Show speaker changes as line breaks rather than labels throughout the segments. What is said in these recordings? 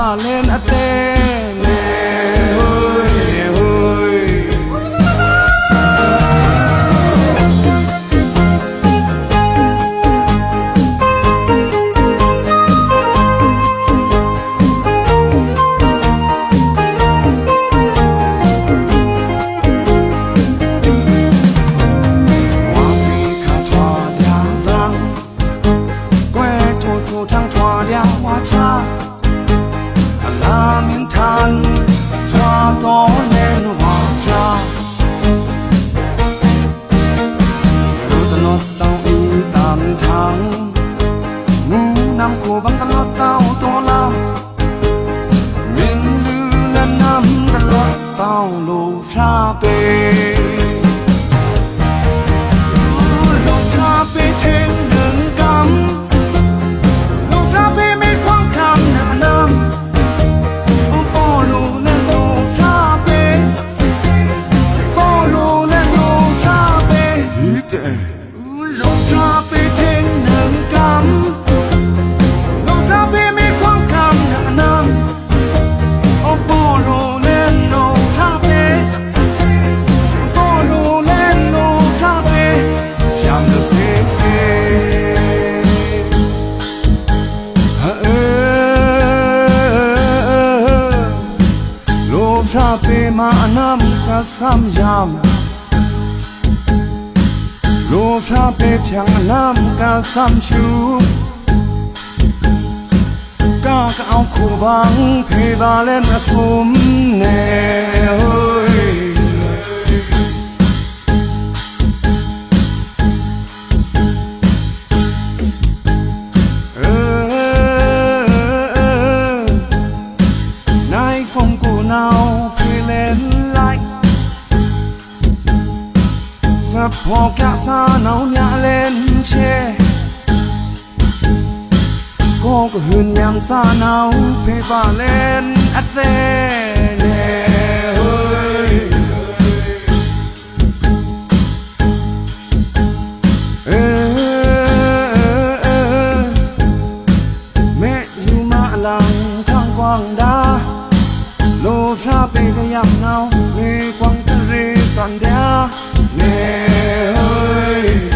ပါလဲအသေးနဲ့ဟိုးဟိုးSam jam lo pha pe phang nam ka sam shu ka ka ao khu bang phe ba len a sum ne hoi nai phong cô nào phe len like sắp bỏ cả xa nào nhã lên che có cái huyền nhàng xa nào phê và lên ắt tê nè ơi mẹ dù mạ làng thang quang đá lô ra bê cái yam nào về quang tư rê toàn đá nè ơi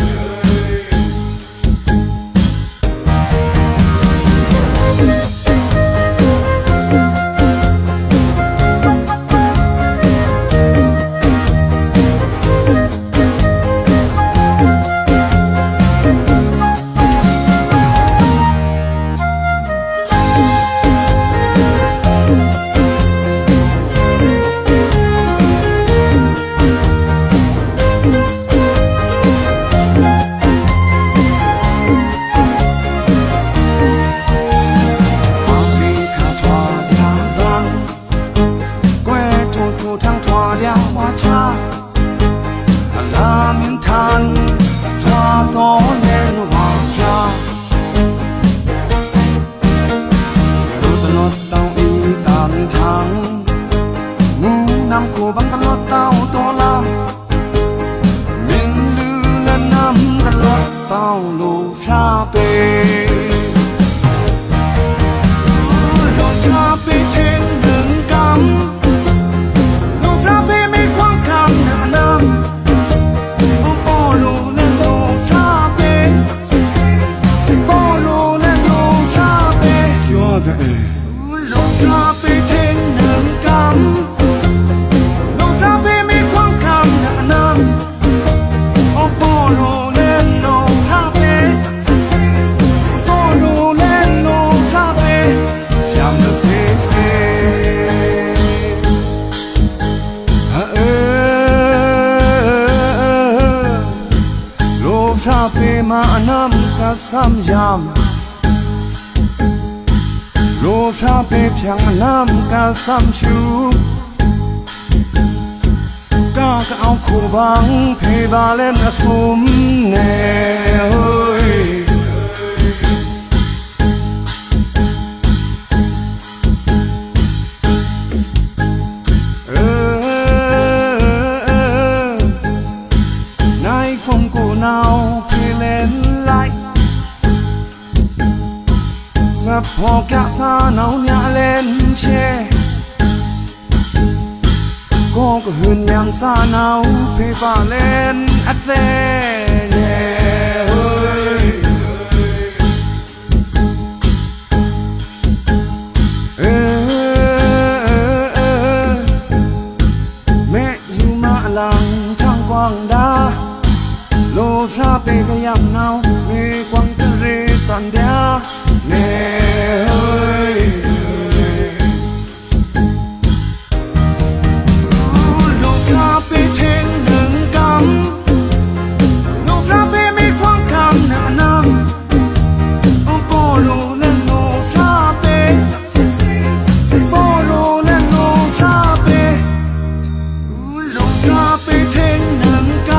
sam jam lo pha pe phang nam ka sam shu ka ka ao khu bang phe ba len a sum ne hoi nai phong cô nào phe len like sắp ခေါ်ကစားနောင်ညာလဲရှဲကိုကဟွန်းညံစားနောင်ဖေးပါလဲအသေးလေဟို路上被个样闹，没光的日当家，呢路上被天能干，路上被没光看那那，波路能路上被，波路能路上被，路上被天能干。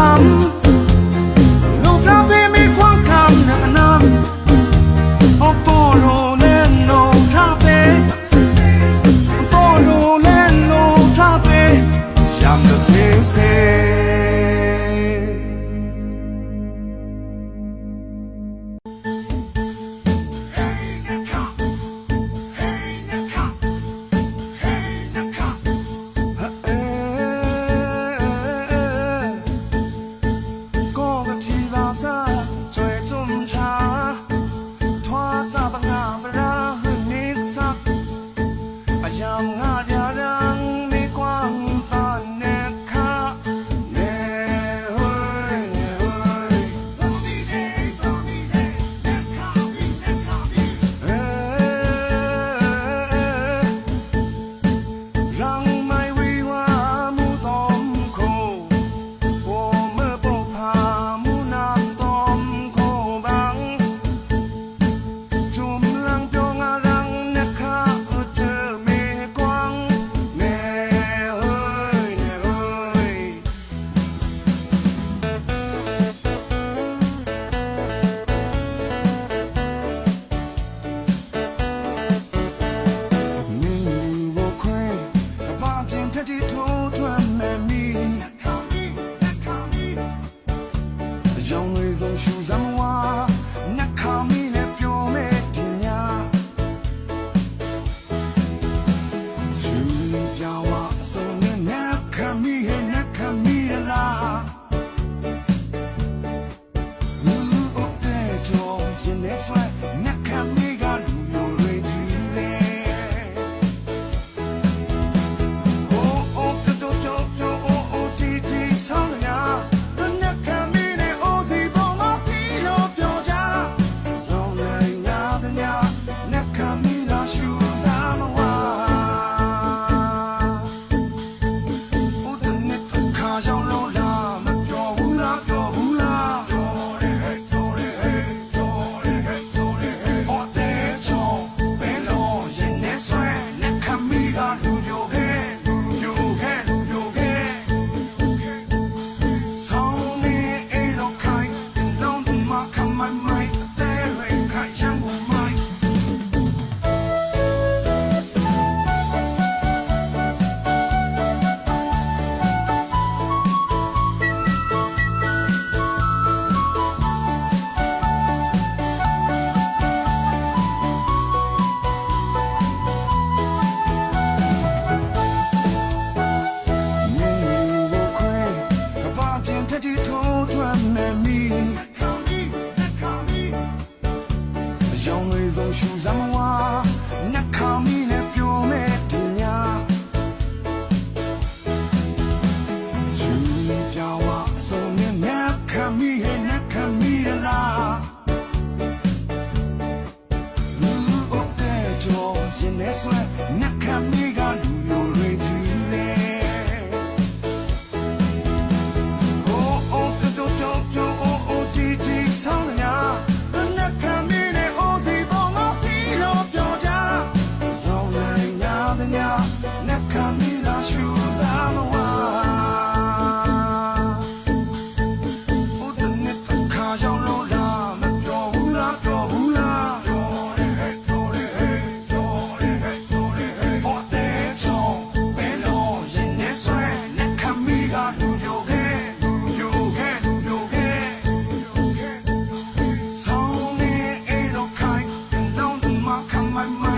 my